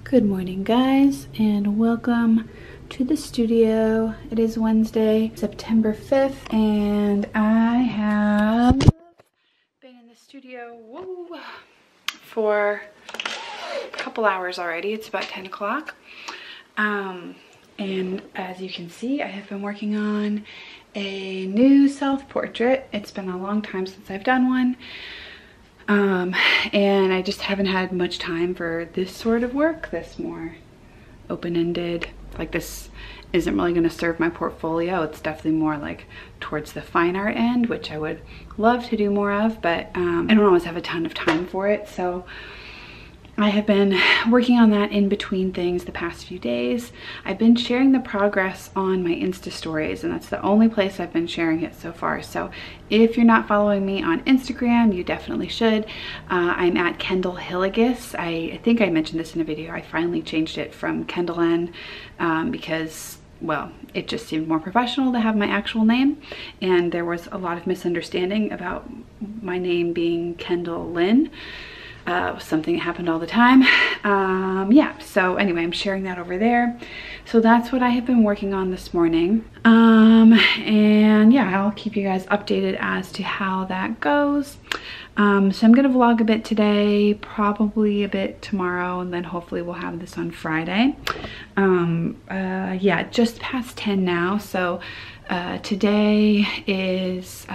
Good morning, guys, and welcome to the studio. It is Wednesday, September 5th, and I have been in the studio for a couple hours already. It's about 10 o'clock. And as you can see, I have been working on a new self-portrait. It's been a long time since I've done one. And I just haven't had much time for this sort of work, this more open-ended, like this isn't really going to serve my portfolio. It's definitely more like towards the fine art end, which I would love to do more of, but I don't always have a ton of time for it. So I have been working on that in between things the past few days. I've been sharing the progress on my Insta stories, and that's the only place I've been sharing it so far. So if you're not following me on Instagram, you definitely should. I'm at Kendyll Hillegas. I think I mentioned this in a video. I finally changed it from Kendyll because, well, it just seemed more professional to have my actual name, and there was a lot of misunderstanding about my name being Kendyll Lynn. Something that happened all the time. Yeah, so anyway, I'm sharing that over there. So that's what I have been working on this morning. And yeah, I'll keep you guys updated as to how that goes. So I'm gonna vlog a bit today, probably a bit tomorrow, and then hopefully we'll have this on Friday. Yeah, just past 10 now, so today is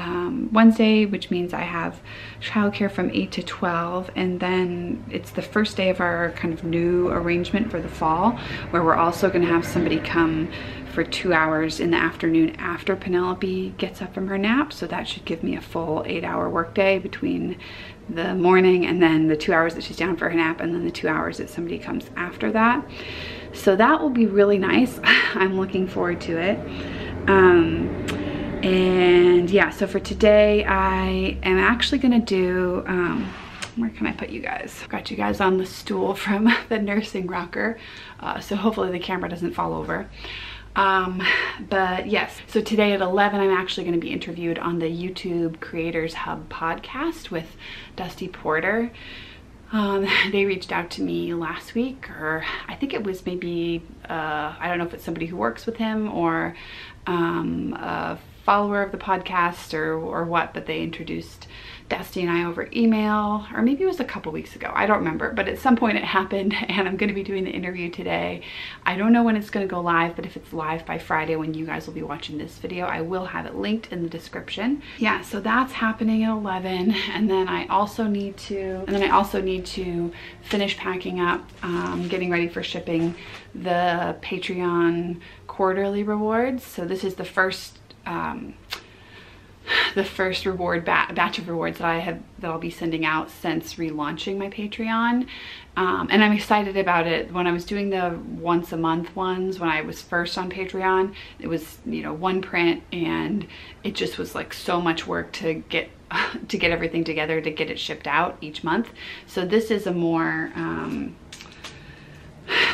Wednesday, which means I have childcare from 8 to 12, and then it's the first day of our kind of new arrangement for the fall, where we're also going to have somebody come for 2 hours in the afternoon after Penelope gets up from her nap. So that should give me a full 8-hour workday between the morning and then the 2 hours that she's down for her nap, and then the 2 hours that somebody comes after that. So that will be really nice. I'm looking forward to it. And yeah, so for today I am actually gonna do, where can I put you guys? I've got you guys on the stool from the nursing rocker, so hopefully the camera doesn't fall over. But yes, so today at 11 I'm actually going to be interviewed on the YouTube Creators Hub podcast with Dusty Porter. They reached out to me last week, or I think it was maybe, I don't know if it's somebody who works with him or a follower of the podcast or what, but they introduced Dusty and I over email, or maybe it was a couple weeks ago. I don't remember, but at some point it happened, and I'm going to be doing the interview today. I don't know when it's going to go live, but if it's live by Friday when you guys will be watching this video, I will have it linked in the description. Yeah, so that's happening at 11, and then I also need to finish packing up, getting ready for shipping the Patreon quarterly rewards. So this is the first reward batch of rewards that I'll be sending out since relaunching my Patreon, and I'm excited about it. When I was doing the once a month ones when I was first on Patreon, it was, you know, one print, and it just was like so much work to get everything together to get it shipped out each month. So this is a more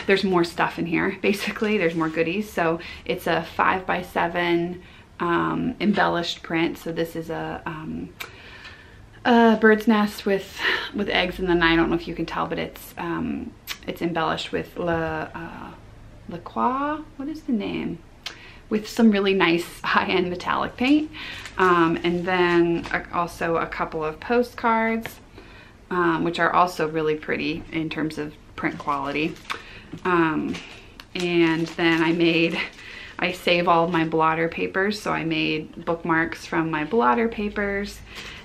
there's more stuff in here. Basically, there's more goodies. So it's a 5x7 embellished print. So this is a bird's nest with eggs, and then I don't know if you can tell, but it's embellished with La Croix, what is the name? With some really nice high-end metallic paint, and then also a couple of postcards, which are also really pretty in terms of print quality. And then I save all of my blotter papers, so I made bookmarks from my blotter papers,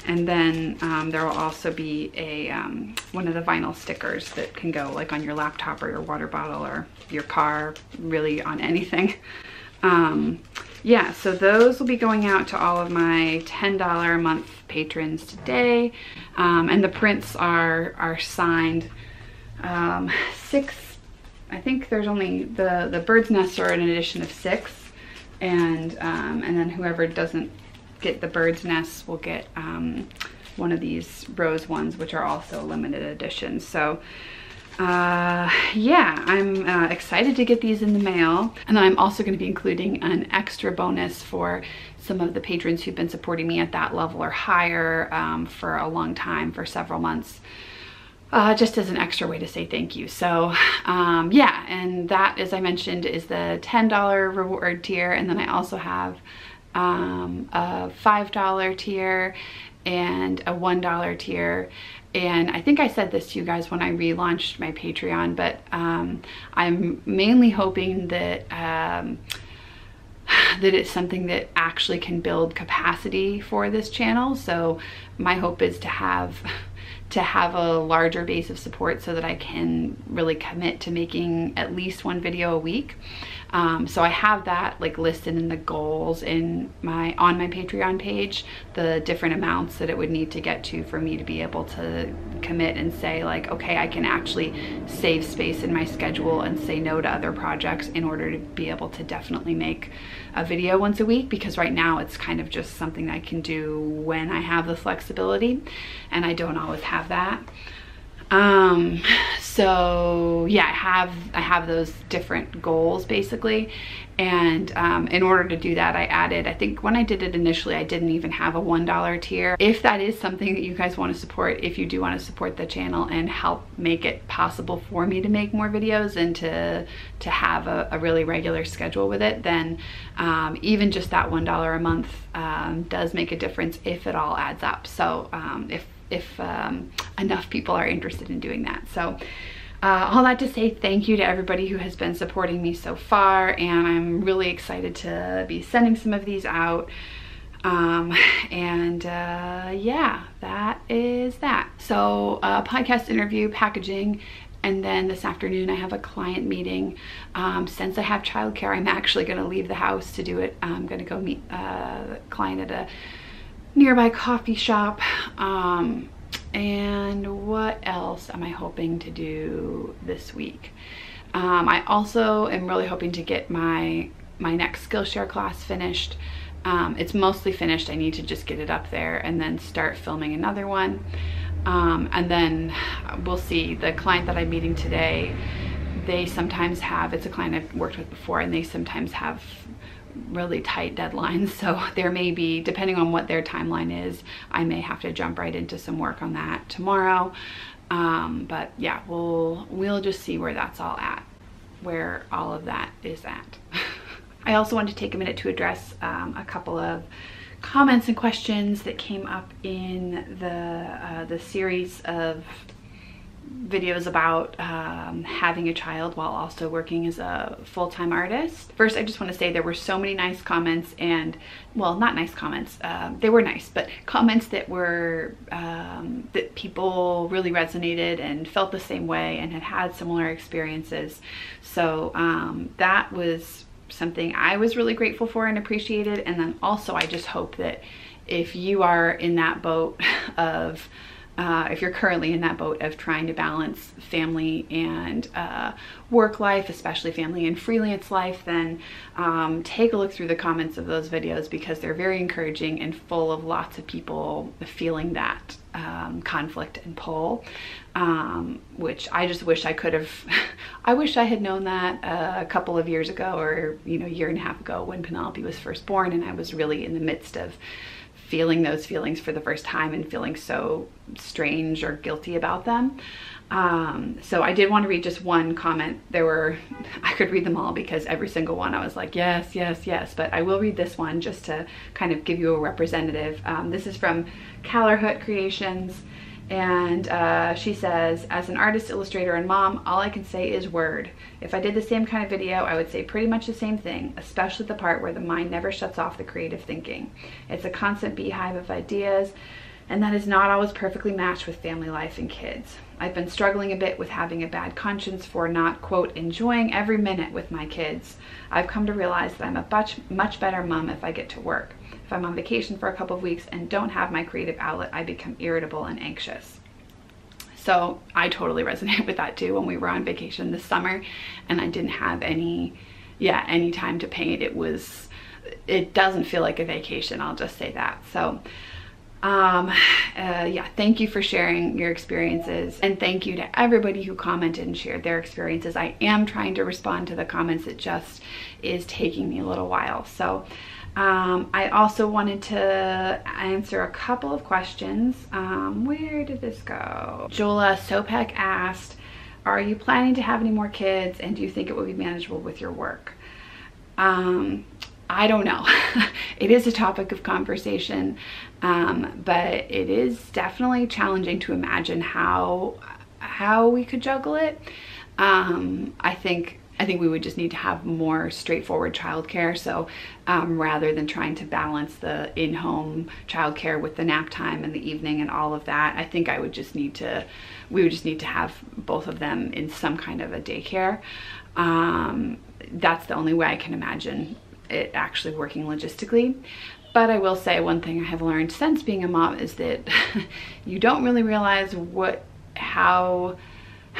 and then there will also be a one of the vinyl stickers that can go like on your laptop or your water bottle or your car, really on anything. Yeah, so those will be going out to all of my $10 a month patrons today, and the prints are signed. 6, I think there's only the bird's nests are an edition of 6, and then whoever doesn't get the bird's nests will get one of these rose ones, which are also limited edition. So yeah, I'm excited to get these in the mail, and then I'm also going to be including an extra bonus for some of the patrons who've been supporting me at that level or higher for a long time, for several months. just as an extra way to say thank you. So yeah, and that, as I mentioned, is the $10 reward tier. And then I also have a $5 tier and a $1 tier. And I think I said this to you guys when I relaunched my Patreon, but I'm mainly hoping that that it's something that actually can build capacity for this channel. So my hope is to have a larger base of support so that I can really commit to making at least one video a week. So I have that like listed in the goals on my Patreon page, the different amounts that it would need to get to for me to be able to commit and say like, okay, I can actually save space in my schedule and say no to other projects in order to be able to definitely make a video once a week, because right now it's kind of just something I can do when I have the flexibility, and I don't always have that. So yeah, I have those different goals basically. And in order to do that, I think when I did it initially, I didn't even have a $1 tier. If that is something that you guys want to support, if you do want to support the channel and help make it possible for me to make more videos and to have a really regular schedule with it, then even just that $1 a month does make a difference if it all adds up. So if enough people are interested in doing that. So all that to say thank you to everybody who has been supporting me so far, and I'm really excited to be sending some of these out. Yeah, that is that. So podcast interview, packaging, and then this afternoon I have a client meeting. Since I have childcare, I'm actually going to leave the house to do it. I'm going to go meet a client at a nearby coffee shop. And what else am I hoping to do this week? I also am really hoping to get my next Skillshare class finished. It's mostly finished. I need to just get it up there and then start filming another one. And then we'll see. The client that I'm meeting today, they sometimes have, it's a client I've worked with before, and they sometimes have really tight deadlines. So there may be, depending on what their timeline is, I may have to jump right into some work on that tomorrow. But yeah, we'll just see where that's all at, where all of that is at. I also want to take a minute to address a couple of comments and questions that came up in the series of videos about having a child while also working as a full-time artist. First, I just want to say there were so many nice comments, and well, not nice comments, they were nice, but comments that were that people really resonated and felt the same way and had similar experiences. So that was something I was really grateful for and appreciated. And then also I just hope that if you are in that boat of if you're currently in that boat of trying to balance family and work life, especially family and freelance life, then take a look through the comments of those videos, because they're very encouraging and full of lots of people feeling that conflict and pull, which I just wish I could have, I wish I had known that a couple of years ago, or a year and a half ago, when Penelope was first born and I was really in the midst of feeling those feelings for the first time and feeling so strange or guilty about them. So I did want to read just one comment. I could read them all, because every single one I was like, yes, yes, yes, but I will read this one just to kind of give you a representative. This is from Callerhut Creations, and she says, as an artist, illustrator, and mom, all I can say is word. If I did the same kind of video, I would say pretty much the same thing, especially the part where the mind never shuts off the creative thinking. It's a constant beehive of ideas, and that is not always perfectly matched with family life and kids. I've been struggling a bit with having a bad conscience for not, quote, enjoying every minute with my kids. I've come to realize that I'm a much better mom if I get to work. If I'm on vacation for a couple of weeks and don't have my creative outlet, I become irritable and anxious. So I totally resonate with that too. When we were on vacation this summer and I didn't have any time to paint, it doesn't feel like a vacation, I'll just say that. So yeah, thank you for sharing your experiences, and thank you to everybody who commented and shared their experiences. I am trying to respond to the comments. It just is taking me a little while. So I also wanted to answer a couple of questions. Where did this go? Jola Sopek asked, are you planning to have any more kids, and do you think it would be manageable with your work? I don't know. It is a topic of conversation, but it is definitely challenging to imagine how we could juggle it. I think we would just need to have more straightforward childcare. So rather than trying to balance the in-home childcare with the nap time in the evening and all of that, I think we would just need to have both of them in some kind of a daycare. That's the only way I can imagine it actually working logistically. But I will say one thing I have learned since being a mom is that you don't really realize how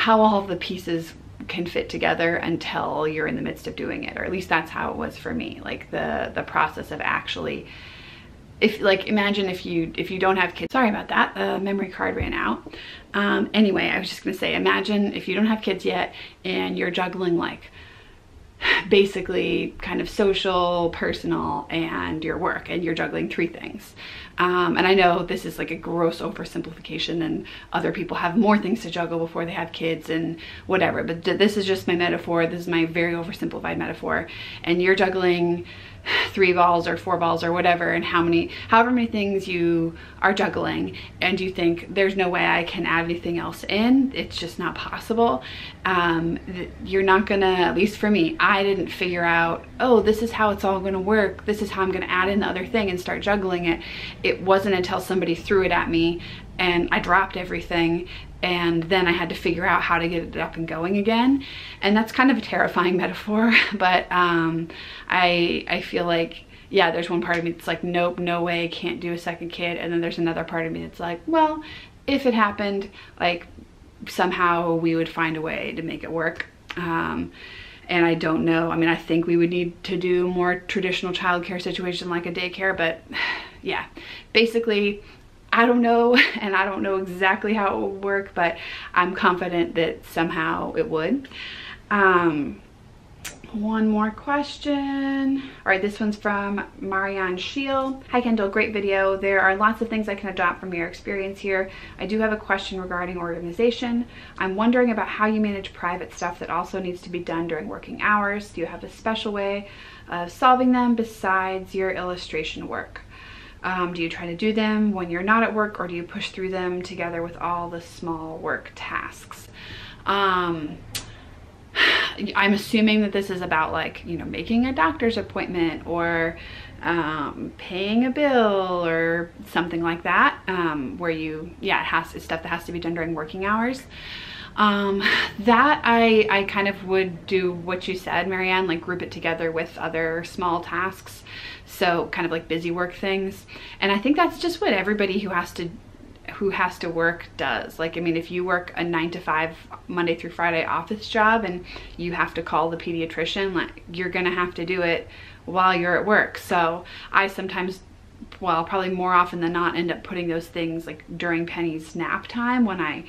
all of the pieces can fit together until you're in the midst of doing it, or at least that's how it was for me. Like the process of actually, imagine if you don't have kids. Sorry about that, the memory card ran out. Anyway, I was just gonna say, imagine if you don't have kids yet and you're juggling like basically kind of social, personal, and your work, and you're juggling 3 things. And I know this is like a gross oversimplification, and other people have more things to juggle before they have kids and whatever, but this is just my metaphor. This is my very oversimplified metaphor. And you're juggling 3 balls or 4 balls or whatever, and however many things you are juggling, and you think there's no way I can add anything else in. It's just not possible. You're not gonna, at least for me, I didn't figure out, oh, this is how it's all gonna work, this is how I'm gonna add in the other thing and start juggling it. It wasn't until somebody threw it at me and I dropped everything, and then I had to figure out how to get it up and going again. And that's kind of a terrifying metaphor, but I feel like, yeah, there's one part of me that's like, nope, no way, can't do a second kid. And then there's another part of me that's like, well, if it happened, like somehow we would find a way to make it work. And I don't know, I mean, I think we would need to do more traditional childcare situation like a daycare, but yeah, basically, I don't know, and I don't know exactly how it would work, but I'm confident that somehow it would. One more question. All right, this one's from Marianne Scheel. Hi Kendyll, great video. There are lots of things I can adopt from your experience here. I do have a question regarding organization. I'm wondering about how you manage private stuff that also needs to be done during working hours. Do you have a special way of solving them besides your illustration work? Do you try to do them when you're not at work, or do you push through them together with all the small work tasks? I'm assuming that this is about, like, you know, making a doctor's appointment or paying a bill or something like that, where it's stuff that has to be done during working hours. That I kind of would do what you said, Marianne, like group it together with other small tasks. So kind of like busy work things. And I think that's just what everybody who has to work does. Like, I mean, if you work a 9 to 5 Monday through Friday office job and you have to call the pediatrician, like, you're gonna have to do it while you're at work. So I sometimes, well, probably more often than not, end up putting those things like during Penny's nap time, when I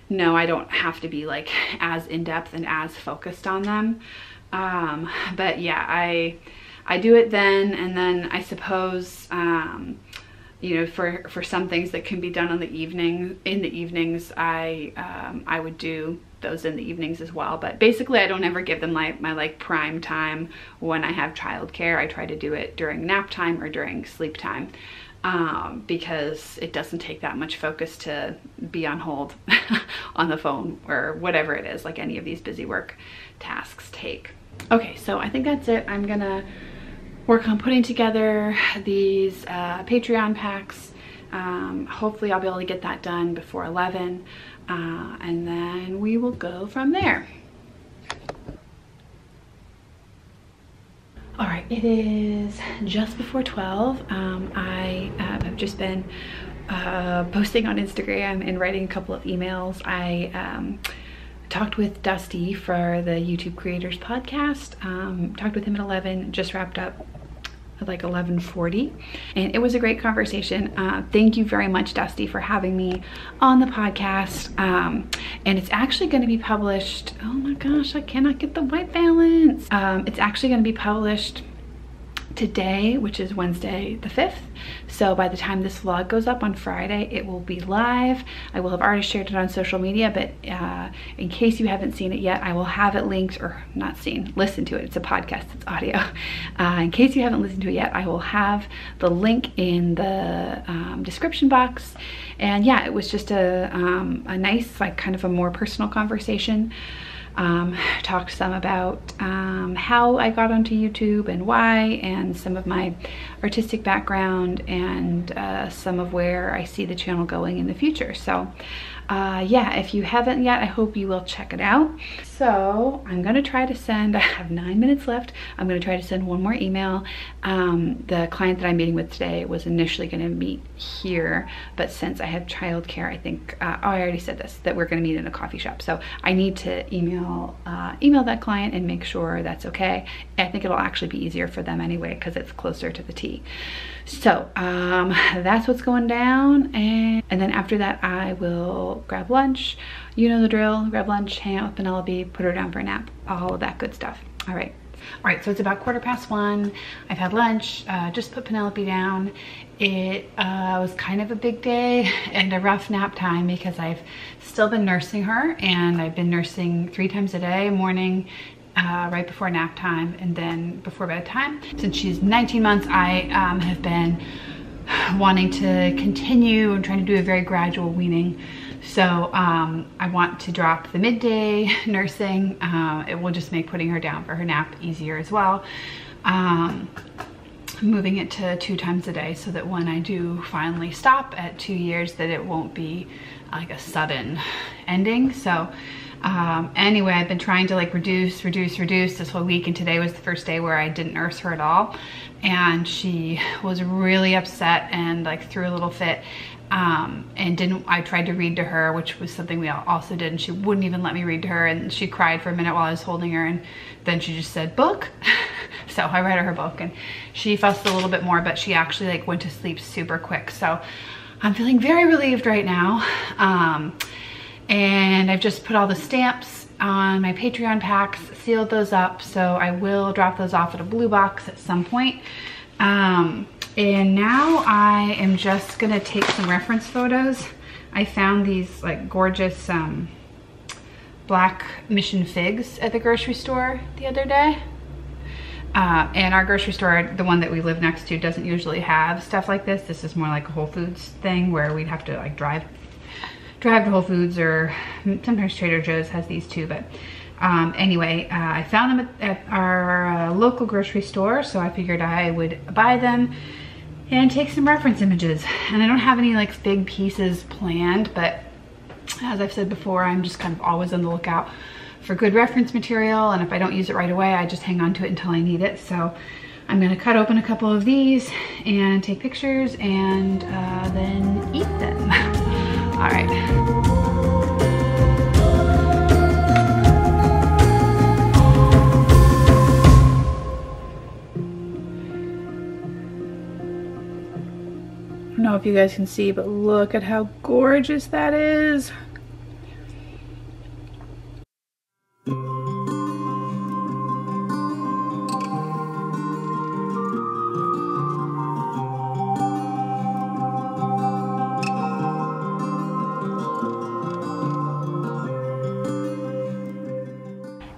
know I don't have to be like as in-depth and as focused on them. But yeah, I do it then, and then I suppose you know, for some things that can be done in the evenings, I would do those in the evenings as well. But basically, I don't ever give them my like prime time when I have childcare. I try to do it during nap time or during sleep time, because it doesn't take that much focus to be on hold on the phone or whatever it is, like any of these busy work tasks take. Okay, so I think that's it. I'm gonna work on putting together these Patreon packs. Hopefully I'll be able to get that done before 11, and then we will go from there. All right, it is just before 12. I have just been posting on Instagram and writing a couple of emails. I talked with Dusty for the YouTube Creators Podcast. Talked with him at 11, just wrapped up at like 11:40, and it was a great conversation. Thank you very much, Dusty, for having me on the podcast. And it's actually going to be published, oh my gosh, I cannot get the white balance. It's actually going to be published today, which is Wednesday the 5th. So by the time this vlog goes up on Friday, it will be live. I will have already shared it on social media, but in case you haven't seen it yet, I will have it linked, or not seen, listen to it. It's a podcast, it's audio. In case you haven't listened to it yet, I will have the link in the description box. And yeah, it was just a nice, like kind of a more personal conversation. Talked some about how I got onto YouTube and why, and some of my artistic background, and some of where I see the channel going in the future. So yeah, if you haven't yet, I hope you will check it out. So I'm gonna try to send, I have 9 minutes left. I'm gonna try to send one more email. The client that I'm meeting with today was initially gonna meet here, but since I have childcare, I think, oh, I already said this, that we're gonna meet in a coffee shop. So I need to email that client and make sure that's okay. I think it'll actually be easier for them anyway, because it's closer to the T. So that's what's going down. And then after that, I will grab lunch. You know the drill, grab lunch, hang out with Penelope, put her down for a nap, all of that good stuff. All right, so it's about 1:15. I've had lunch, just put Penelope down. It was kind of a big day and a rough nap time because I've still been nursing her, and I've been nursing 3 times a day, morning, right before nap time, and then before bedtime. Since she's 19 months, I have been wanting to continue and trying to do a very gradual weaning. So I want to drop the midday nursing. It will just make putting her down for her nap easier as well. Moving it to 2 times a day, so that when I do finally stop at 2 years, that it won't be like a sudden ending. So anyway, I've been trying to like reduce this whole week, and today was the first day where I didn't nurse her at all, and she was really upset and like threw a little fit. And I tried to read to her, which was something we also did, and she wouldn't even let me read to her, and she cried for a minute while I was holding her, and then she just said, book. So I read her book, and she fussed a little bit more, but she actually like went to sleep super quick. So I'm feeling very relieved right now. And I've just put all the stamps on my Patreon packs, sealed those up, so I will drop those off at a blue box at some point. And now I am just gonna take some reference photos. I found these like gorgeous black mission figs at the grocery store the other day. And our grocery store, the one that we live next to, doesn't usually have stuff like this. This is more like a Whole Foods thing where we'd have to like drive to Whole Foods, or sometimes Trader Joe's has these too. But anyway, I found them at our local grocery store, so I figured I would buy them and take some reference images. And I don't have any like big pieces planned, but as I've said before, I'm just kind of always on the lookout for good reference material, and if I don't use it right away, I just hang on to it until I need it. So I'm gonna cut open a couple of these and take pictures, and then eat them. All right. I don't know if you guys can see, but look at how gorgeous that is.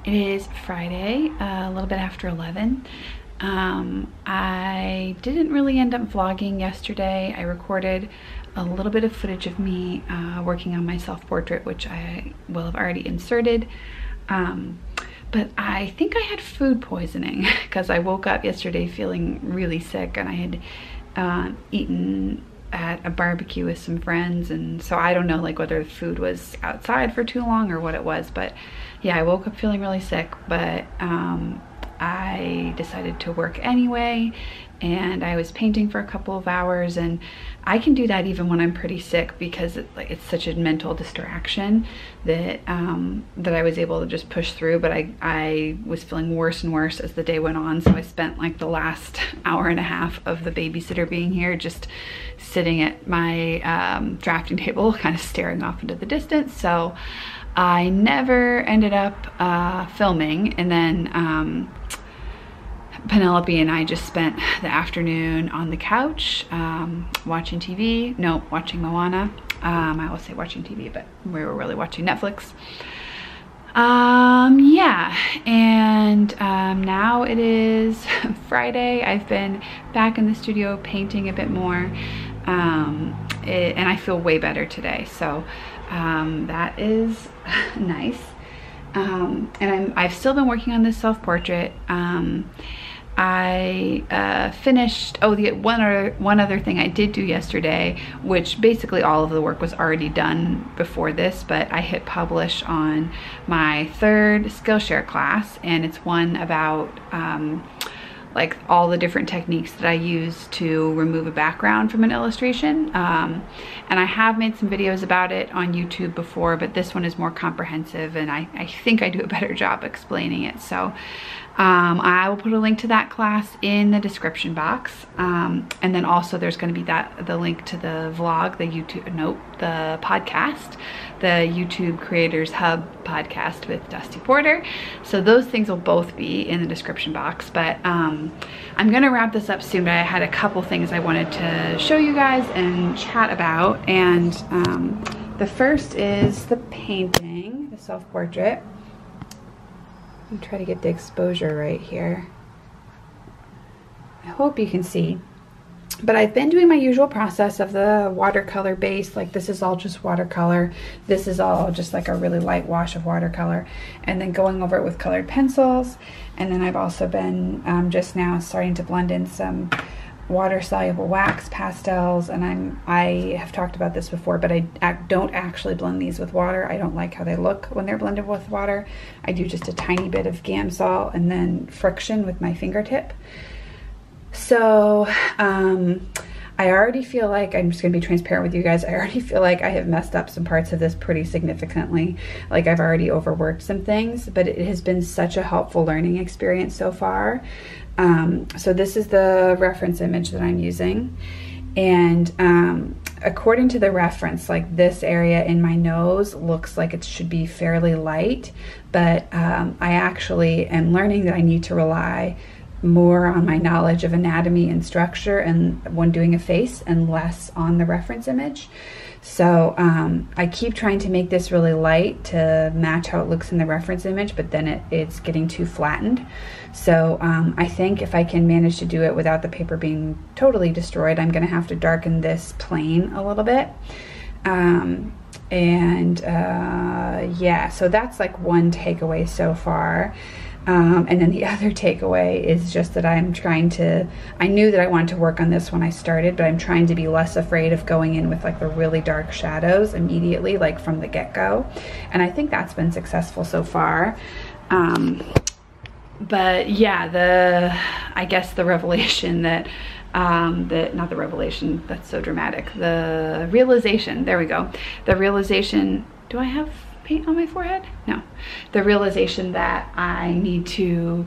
It is Friday, a little bit after 11. I didn't really end up vlogging yesterday. I recorded a little bit of footage of me working on my self-portrait, which I will have already inserted. But I think I had food poisoning because I woke up yesterday feeling really sick, and I had eaten at a barbecue with some friends, and so I don't know like whether the food was outside for too long or what it was, but yeah, I woke up feeling really sick. But I decided to work anyway, and I was painting for a couple of hours, and I can do that even when I'm pretty sick because it's such a mental distraction that that I was able to just push through. But I was feeling worse and worse as the day went on, so I spent like the last hour and a half of the babysitter being here just sitting at my drafting table kind of staring off into the distance. So I never ended up filming, and then Penelope and I just spent the afternoon on the couch watching TV. No, watching Moana. I will say watching TV, but we were really watching Netflix. Yeah, and now it is Friday. I've been back in the studio painting a bit more, and I feel way better today, so that is nice. And I've still been working on this self-portrait. I finished, one other thing I did do yesterday, which basically all of the work was already done before this, but I hit publish on my 3rd Skillshare class, and it's one about like all the different techniques that I use to remove a background from an illustration. And I have made some videos about it on YouTube before, but this one is more comprehensive, and I think I do a better job explaining it. So I will put a link to that class in the description box. And then also there's going to be the link to the vlog, the podcast, the YouTube Creators Hub podcast with Dusty Porter. So those things will both be in the description box. But I'm going to wrap this up soon, but I had a couple things I wanted to show you guys and chat about. And the first is the painting, the self-portrait. Let me try to get the exposure right here. I hope you can see. But I've been doing my usual process of the watercolor base. Like, this is all just watercolor. This is all just like a really light wash of watercolor. And then going over it with colored pencils. And then I've also been just now starting to blend in some water-soluble wax pastels, and I have talked about this before, but I don't actually blend these with water. I don't like how they look when they're blended with water. I do just a tiny bit of Gamsol and then friction with my fingertip. So I already feel like, I'm just gonna be transparent with you guys, I already feel like I have messed up some parts of this pretty significantly. Like, I've already overworked some things, but it has been such a helpful learning experience so far. So this is the reference image that I'm using, and according to the reference, like, this area in my nose looks like it should be fairly light, but I actually am learning that I need to rely more on my knowledge of anatomy and structure and when doing a face, and less on the reference image. So I keep trying to make this really light to match how it looks in the reference image, but then it's getting too flattened. So I think if I can manage to do it without the paper being totally destroyed, I'm gonna have to darken this plane a little bit. Yeah, so that's like one takeaway so far. And then the other takeaway is just that I knew that I wanted to work on this when I started, but I'm trying to be less afraid of going in with like the really dark shadows immediately, like from the get-go. And I think that's been successful so far. But yeah, I guess the revelation that, not the revelation, that's so dramatic, the realization, there we go. The realization, do I have paint on my forehead? No. The realization that I need to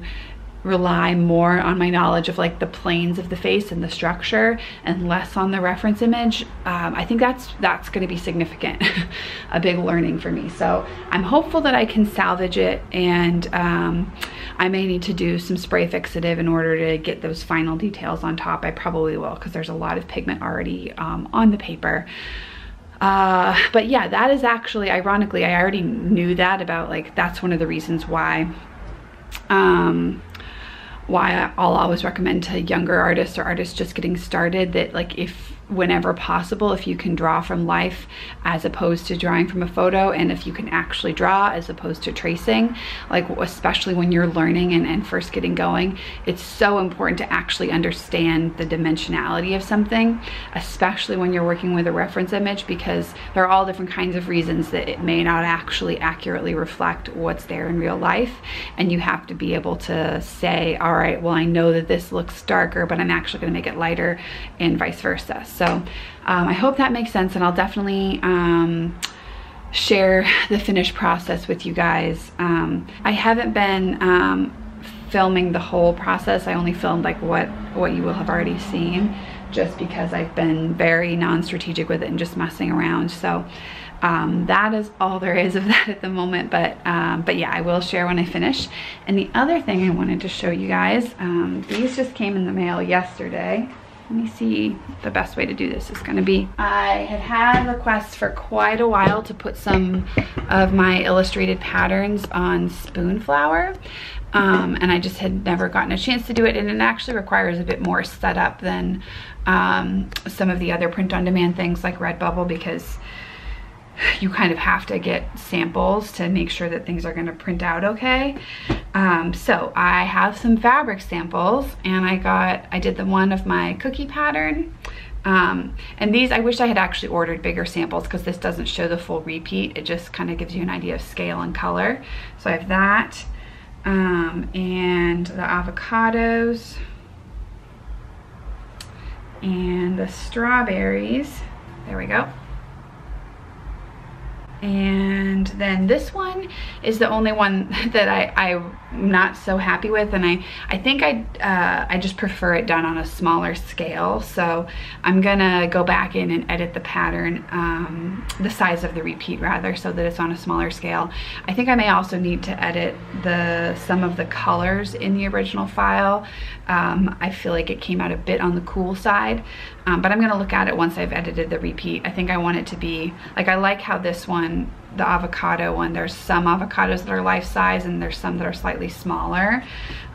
rely more on my knowledge of like the planes of the face and the structure, and less on the reference image. I think that's going to be significant, a big learning for me. So I'm hopeful that I can salvage it, and I may need to do some spray fixative in order to get those final details on top. I probably will, because there's a lot of pigment already on the paper. But yeah, that is actually, ironically, I already knew that about, like, that's one of the reasons why I'll always recommend to younger artists or artists just getting started that, like, whenever possible, if you can draw from life as opposed to drawing from a photo, and if you can actually draw as opposed to tracing, like, especially when you're learning and first getting going, it's so important to actually understand the dimensionality of something, especially when you're working with a reference image, because there are all different kinds of reasons that it may not actually accurately reflect what's there in real life. And you have to be able to say, all right, well, I know that this looks darker, but I'm actually going to make it lighter, and vice versa. So I hope that makes sense, and I'll definitely share the finished process with you guys. I haven't been filming the whole process. I only filmed like what you will have already seen, just because I've been very non-strategic with it and just messing around. So that is all there is of that at the moment, but yeah, I will share when I finish. And the other thing I wanted to show you guys, these just came in the mail yesterday. Let me see, the best way to do this is going to be, I had requests for quite a while to put some of my illustrated patterns on spoon flower, and I just had never gotten a chance to do it, and it actually requires a bit more setup than some of the other print-on-demand things like Redbubble, because you kind of have to get samples to make sure that things are going to print out okay. So I have some fabric samples, and I did the one of my cookie pattern. And these, I wish I had actually ordered bigger samples, because this doesn't show the full repeat. It just kind of gives you an idea of scale and color. So I have that, and the avocados, and the strawberries. There we go. And then this one is the only one that I'm not so happy with, and I think I just prefer it done on a smaller scale. So I'm gonna go back in and edit the pattern, the size of the repeat rather, so that it's on a smaller scale. I think I may also need to edit some of the colors in the original file. I feel like it came out a bit on the cool side, but I'm gonna look at it once I've edited the repeat. I think I want it to be, like, I like how this one, the avocado one, there's some avocados that are life size and there's some that are slightly smaller,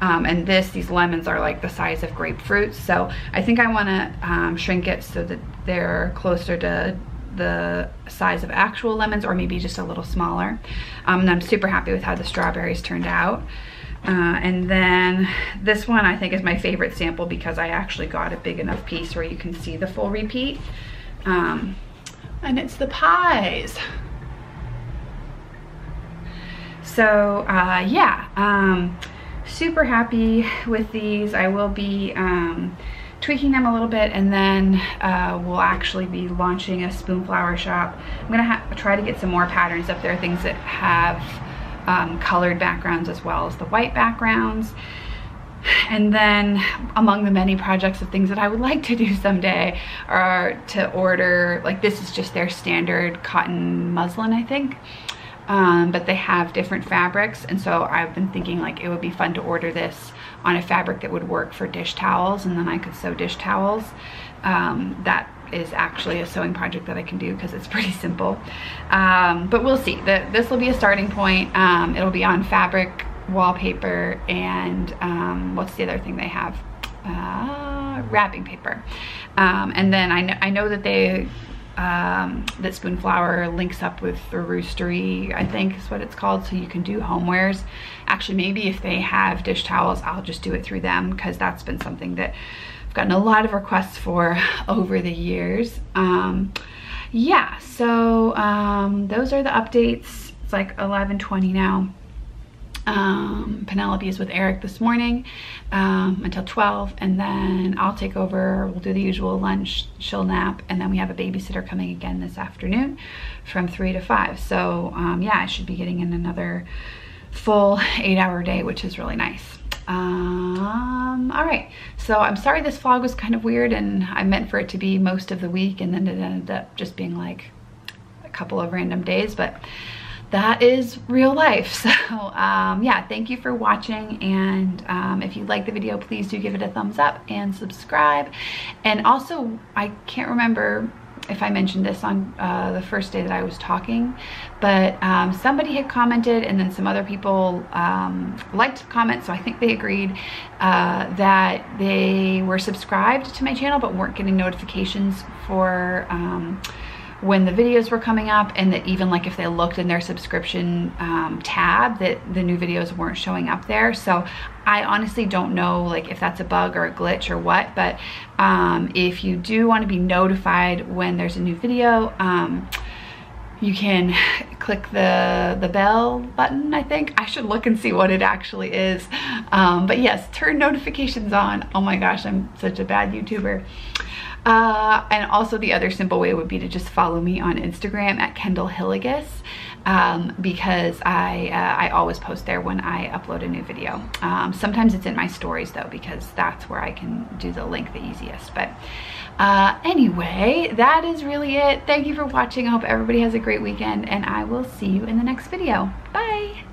and these lemons are like the size of grapefruits. So I think I want to shrink it so that they're closer to the size of actual lemons, or maybe just a little smaller. And I'm super happy with how the strawberries turned out. And then this one I think is my favorite sample, because I actually got a big enough piece where you can see the full repeat, and it's the pies. So yeah, super happy with these. I will be tweaking them a little bit, and then we'll actually be launching a spoon flower shop. I'm gonna try to get some more patterns up there, things that have colored backgrounds as well as the white backgrounds. And then among the many projects of things that I would like to do someday are to order, like, this is just their standard cotton muslin, I think. But they have different fabrics, and so I've been thinking, like, it would be fun to order this on a fabric that would work for dish towels, and then I could sew dish towels. That is actually a sewing project that I can do, because it's pretty simple. But we'll see. This will be a starting point. It'll be on fabric, wallpaper, and what's the other thing they have? Wrapping paper. And then I know that that Spoon Flower links up with the Roostery, I think is what it's called, so you can do homewares. Actually, maybe if they have dish towels, I'll just do it through them, because that's been something that I've gotten a lot of requests for over the years. Yeah, so those are the updates. It's like 11:20 now. Penelope is with Eric this morning until 12, and then I'll take over. We'll do the usual lunch, she'll nap, and then we have a babysitter coming again this afternoon from 3 to 5. So yeah, I should be getting in another full 8-hour day, which is really nice. All right, so I'm sorry this vlog was kind of weird, and I meant for it to be most of the week, and then it ended up just being like a couple of random days, but that is real life. So yeah, thank you for watching, and if you like the video, please do give it a thumbs up and subscribe. And also, I can't remember if I mentioned this on the first day that I was talking, but somebody had commented, and then some other people liked the comment, so I think they agreed that they were subscribed to my channel but weren't getting notifications for when the videos were coming up, and that even like if they looked in their subscription tab, that the new videos weren't showing up there. So I honestly don't know, like, if that's a bug or a glitch or what, but if you do want to be notified when there's a new video, you can click the bell button, I think. I should look and see what it actually is. But yes, turn notifications on. Oh my gosh, I'm such a bad YouTuber. And also the other simple way would be to just follow me on Instagram at Kendyll Hillegas. because I always post there when I upload a new video. Sometimes it's in my stories though, because that's where I can do the link the easiest. But anyway, that is really it. Thank you for watching. I hope everybody has a great weekend, and I will see you in the next video. Bye.